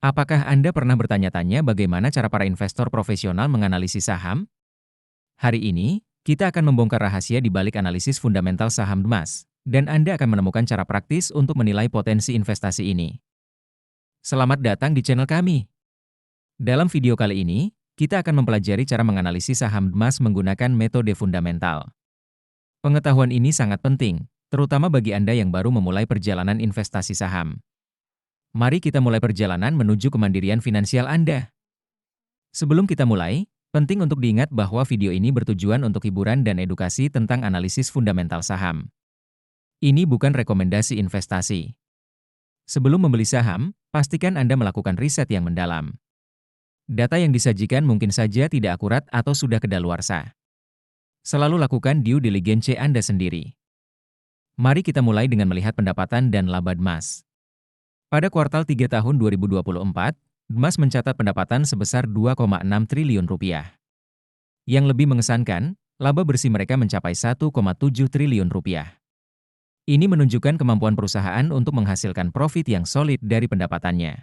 Apakah Anda pernah bertanya-tanya bagaimana cara para investor profesional menganalisis saham? Hari ini, kita akan membongkar rahasia di balik analisis fundamental saham emas, dan Anda akan menemukan cara praktis untuk menilai potensi investasi ini. Selamat datang di channel kami. Dalam video kali ini, kita akan mempelajari cara menganalisis saham emas menggunakan metode fundamental. Pengetahuan ini sangat penting, terutama bagi Anda yang baru memulai perjalanan investasi saham. Mari kita mulai perjalanan menuju kemandirian finansial Anda. Sebelum kita mulai, penting untuk diingat bahwa video ini bertujuan untuk hiburan dan edukasi tentang analisis fundamental saham. Ini bukan rekomendasi investasi. Sebelum membeli saham, pastikan Anda melakukan riset yang mendalam. Data yang disajikan mungkin saja tidak akurat atau sudah kedaluarsa. Selalu lakukan due diligence Anda sendiri. Mari kita mulai dengan melihat pendapatan dan laba emas. Pada kuartal 3 tahun 2024, emas mencatat pendapatan sebesar 2,6 triliun rupiah. Yang lebih mengesankan, laba bersih mereka mencapai 1,7 triliun rupiah. Ini menunjukkan kemampuan perusahaan untuk menghasilkan profit yang solid dari pendapatannya.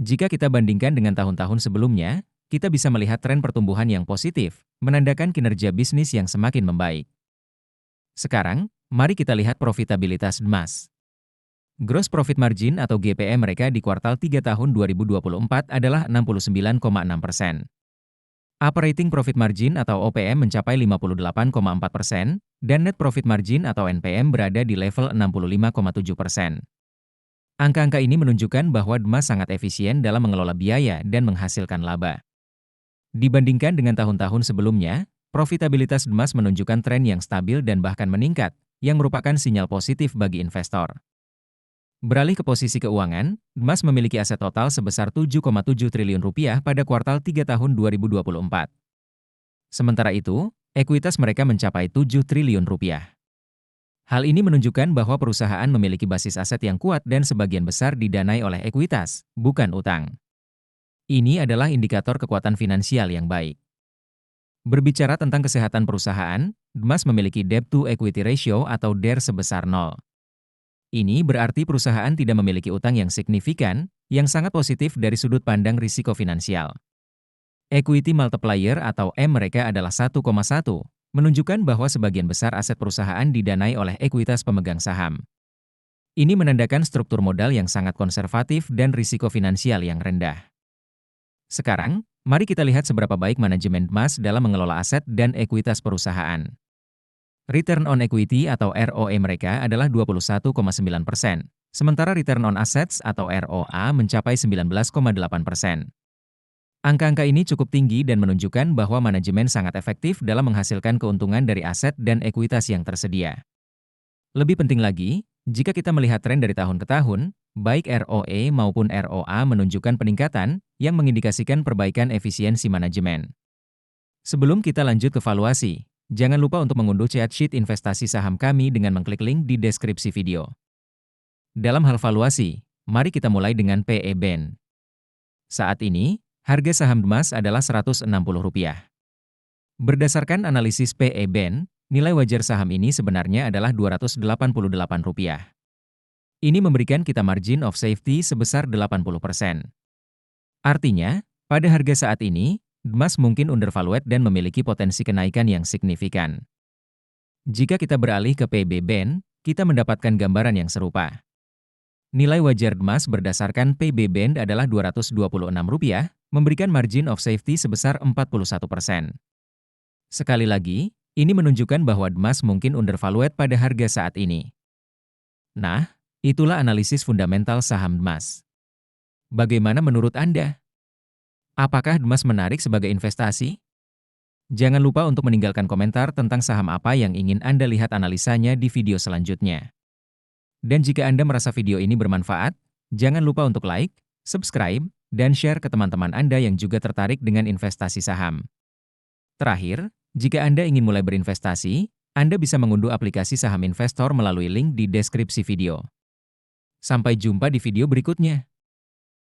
Jika kita bandingkan dengan tahun-tahun sebelumnya, kita bisa melihat tren pertumbuhan yang positif, menandakan kinerja bisnis yang semakin membaik. Sekarang, mari kita lihat profitabilitas emas. Gross Profit Margin atau GPM mereka di kuartal 3 tahun 2024 adalah 69,6%. Operating Profit Margin atau OPM mencapai 58,4%, dan Net Profit Margin atau NPM berada di level 65,7%. Angka-angka ini menunjukkan bahwa emas sangat efisien dalam mengelola biaya dan menghasilkan laba. Dibandingkan dengan tahun-tahun sebelumnya, profitabilitas emas menunjukkan tren yang stabil dan bahkan meningkat, yang merupakan sinyal positif bagi investor. Beralih ke posisi keuangan, emas memiliki aset total sebesar 7,7 triliun rupiah pada kuartal 3 tahun 2024. Sementara itu, ekuitas mereka mencapai 7 triliun rupiah. Hal ini menunjukkan bahwa perusahaan memiliki basis aset yang kuat dan sebagian besar didanai oleh ekuitas, bukan utang. Ini adalah indikator kekuatan finansial yang baik. Berbicara tentang kesehatan perusahaan, emas memiliki debt to equity ratio atau DER sebesar 0. Ini berarti perusahaan tidak memiliki utang yang signifikan, yang sangat positif dari sudut pandang risiko finansial. Equity multiplier atau M mereka adalah 1,1, menunjukkan bahwa sebagian besar aset perusahaan didanai oleh ekuitas pemegang saham. Ini menandakan struktur modal yang sangat konservatif dan risiko finansial yang rendah. Sekarang, mari kita lihat seberapa baik manajemen emas dalam mengelola aset dan ekuitas perusahaan. Return on equity atau ROE mereka adalah 21,9%, sementara return on assets atau ROA mencapai 19,8%. Angka-angka ini cukup tinggi dan menunjukkan bahwa manajemen sangat efektif dalam menghasilkan keuntungan dari aset dan ekuitas yang tersedia. Lebih penting lagi, jika kita melihat tren dari tahun ke tahun, baik ROE maupun ROA menunjukkan peningkatan yang mengindikasikan perbaikan efisiensi manajemen. Sebelum kita lanjut ke valuasi, jangan lupa untuk mengunduh chat sheet investasi saham kami dengan mengklik link di deskripsi video. Dalam hal valuasi, mari kita mulai dengan PE Band. Saat ini, harga saham emas adalah Rp160. Berdasarkan analisis PE Band, nilai wajar saham ini sebenarnya adalah Rp288. Ini memberikan kita margin of safety sebesar 80%. Artinya, pada harga saat ini, emas mungkin undervalued dan memiliki potensi kenaikan yang signifikan. Jika kita beralih ke PB Band, kita mendapatkan gambaran yang serupa. Nilai wajar emas berdasarkan PB Band adalah Rp226, memberikan margin of safety sebesar 41%. Sekali lagi, ini menunjukkan bahwa emas mungkin undervalued pada harga saat ini. Nah, itulah analisis fundamental saham emas. Bagaimana menurut Anda? Apakah emas menarik sebagai investasi? Jangan lupa untuk meninggalkan komentar tentang saham apa yang ingin Anda lihat analisanya di video selanjutnya. Dan jika Anda merasa video ini bermanfaat, jangan lupa untuk like, subscribe, dan share ke teman-teman Anda yang juga tertarik dengan investasi saham. Terakhir, jika Anda ingin mulai berinvestasi, Anda bisa mengunduh aplikasi saham investor melalui link di deskripsi video. Sampai jumpa di video berikutnya.